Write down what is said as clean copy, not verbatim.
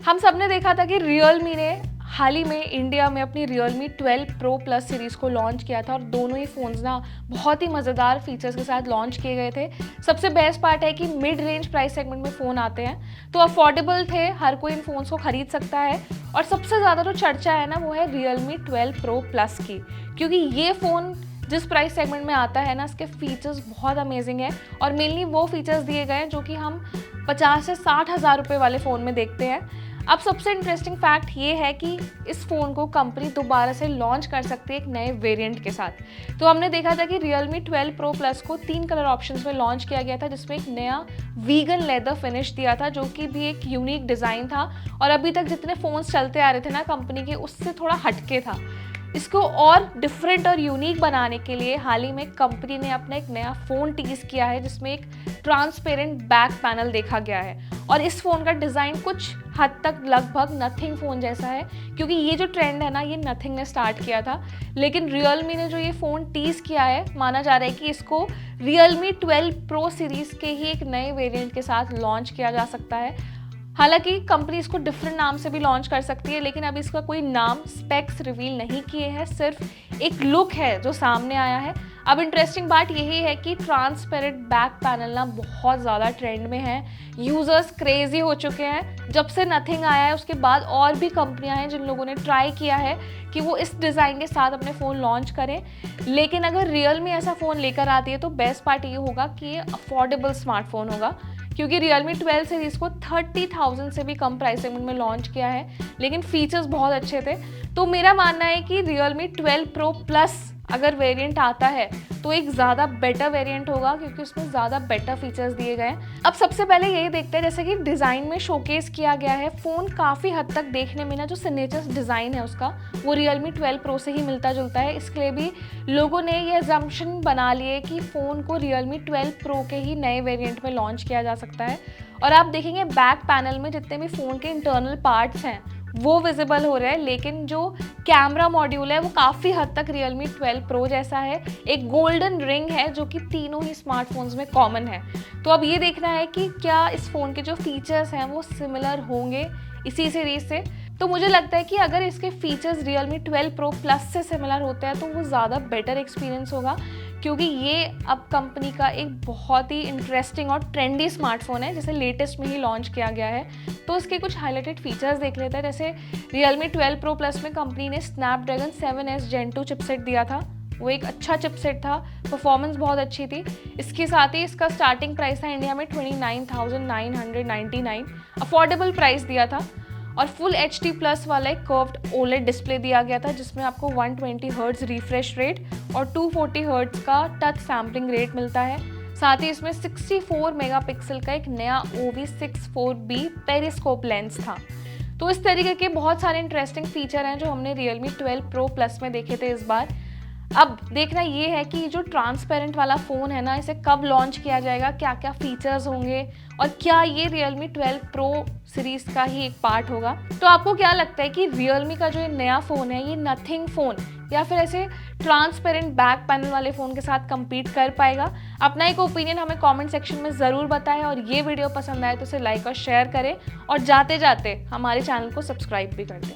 हम सब ने देखा था कि Realme ने हाल ही में इंडिया में अपनी Realme 12 Pro Plus सीरीज़ को लॉन्च किया था और दोनों ही फ़ोन्स ना बहुत ही मज़ेदार फीचर्स के साथ लॉन्च किए गए थे। सबसे बेस्ट पार्ट है कि मिड रेंज प्राइस सेगमेंट में फ़ोन आते हैं, तो अफोर्डेबल थे, हर कोई इन फ़ोन्स को ख़रीद सकता है। और सबसे ज़्यादा जो चर्चा है ना वो है Realme 12 Pro Plus की, क्योंकि ये फ़ोन जिस प्राइस सेगमेंट में आता है ना, इसके फीचर्स बहुत अमेजिंग है और मेनली वो फीचर्स दिए गए हैं जो कि हम 50 से 60 हज़ार रुपये वाले फ़ोन में देखते हैं। अब सबसे इंटरेस्टिंग फैक्ट ये है कि इस फ़ोन को कंपनी दोबारा से लॉन्च कर सकती है एक नए वेरिएंट के साथ। तो हमने देखा था कि Realme 12 Pro Plus को 3 कलर ऑप्शंस में लॉन्च किया गया था, जिसमें एक नया वीगन लेदर फिनिश दिया था जो कि भी एक यूनिक डिज़ाइन था और अभी तक जितने फ़ोन्स चलते आ रहे थे ना कंपनी के, उससे थोड़ा हटके था। इसको और डिफरेंट और यूनिक बनाने के लिए हाल ही में कंपनी ने अपना एक नया फ़ोन टीज़ किया है जिसमें एक ट्रांसपेरेंट बैक पैनल देखा गया है और इस फ़ोन का डिज़ाइन कुछ हद तक लगभग नथिंग फ़ोन जैसा है, क्योंकि ये जो ट्रेंड है ना ये नथिंग ने स्टार्ट किया था। लेकिन Realme ने जो ये फ़ोन टीज़ किया है, माना जा रहा है कि इसको Realme 12 Pro सीरीज़ के ही एक नए वेरिएंट के साथ लॉन्च किया जा सकता है। हालांकि कंपनी इसको डिफरेंट नाम से भी लॉन्च कर सकती है, लेकिन अभी इसका कोई नाम स्पेक्स रिवील नहीं किए हैं, सिर्फ एक लुक है जो सामने आया है। अब इंटरेस्टिंग बात यही है कि ट्रांसपेरेंट बैक पैनल ना बहुत ज़्यादा ट्रेंड में है, यूज़र्स क्रेजी हो चुके हैं। जब से नथिंग आया है उसके बाद और भी कंपनियां हैं जिन लोगों ने ट्राई किया है कि वो इस डिज़ाइन के साथ अपने फ़ोन लॉन्च करें, लेकिन अगर Realme ऐसा फ़ोन लेकर आती है तो बेस्ट पार्ट ये होगा कि ये अफोर्डेबल स्मार्टफोन होगा, क्योंकि Realme 12 सीरीज़ को 30,000 से भी कम प्राइस सेगमेंट में लॉन्च किया है, लेकिन फीचर्स बहुत अच्छे थे। तो मेरा मानना है कि Realme 12 Pro Plus अगर वेरिएंट आता है तो एक ज़्यादा बेटर वेरिएंट होगा, क्योंकि उसमें ज़्यादा बेटर फीचर्स दिए गए हैं। अब सबसे पहले यही देखते हैं, जैसे कि डिज़ाइन में शोकेस किया गया है, फ़ोन काफ़ी हद तक देखने में ना जो सिग्नेचर डिज़ाइन है उसका वो Realme 12 Pro से ही मिलता जुलता है। इसके लिए भी लोगों ने ये अजम्पशन बना लिए कि फ़ोन को Realme 12 Pro के ही नए वेरिएंट में लॉन्च किया जा सकता है। और आप देखेंगे बैक पैनल में जितने भी फ़ोन के इंटरनल पार्ट्स हैं वो विजिबल हो रहे हैं, लेकिन जो कैमरा मॉड्यूल है वो काफ़ी हद तक Realme 12 Pro जैसा है। एक गोल्डन रिंग है जो कि तीनों ही स्मार्टफोन्स में कॉमन है। तो अब ये देखना है कि क्या इस फ़ोन के जो फीचर्स हैं वो सिमिलर होंगे इसी सीरीज़ से। तो मुझे लगता है कि अगर इसके फीचर्स Realme 12 Pro Plus से सिमिलर होते हैं तो वो ज़्यादा बेटर एक्सपीरियंस होगा, क्योंकि ये अब कंपनी का एक बहुत ही इंटरेस्टिंग और ट्रेंडी स्मार्टफोन है जिसे लेटेस्ट में ही लॉन्च किया गया है। तो इसके कुछ हाईलाइटेड फीचर्स देख लेते हैं। जैसे Realme 12 Pro Plus में कंपनी ने Snapdragon 7S Gen 2 चिपसेट दिया था, वो एक अच्छा चिपसेट था, परफॉर्मेंस बहुत अच्छी थी। इसके साथ ही इसका स्टार्टिंग प्राइस था इंडिया में 29,999, अफोर्डेबल प्राइस दिया था। और फुल HD प्लस वाला एक कर्व्ड OLED डिस्प्ले दिया गया था जिसमें आपको 120 हर्ट्ज रिफ्रेश रेट और 240 हर्ट्ज का टच सैम्पलिंग रेट मिलता है। साथ ही इसमें 64 मेगापिक्सल का एक नया OV64B पेरिस्कोप लेंस था। तो इस तरीके के बहुत सारे इंटरेस्टिंग फीचर हैं जो हमने Realme 12 Pro Plus में देखे थे इस बार। अब देखना ये है कि जो ट्रांसपेरेंट वाला फ़ोन है ना, इसे कब लॉन्च किया जाएगा, क्या क्या फीचर्स होंगे और क्या ये Realme 12 Pro सीरीज़ का ही एक पार्ट होगा। तो आपको क्या लगता है कि Realme का जो ये नया फ़ोन है ये नथिंग फ़ोन या फिर ऐसे ट्रांसपेरेंट बैक पैनल वाले फ़ोन के साथ कम्पीट कर पाएगा? अपना एक ओपिनियन हमें कमेंट सेक्शन में ज़रूर बताएं और ये वीडियो पसंद आए तो उसे लाइक और शेयर करें और जाते जाते हमारे चैनल को सब्सक्राइब भी कर दें।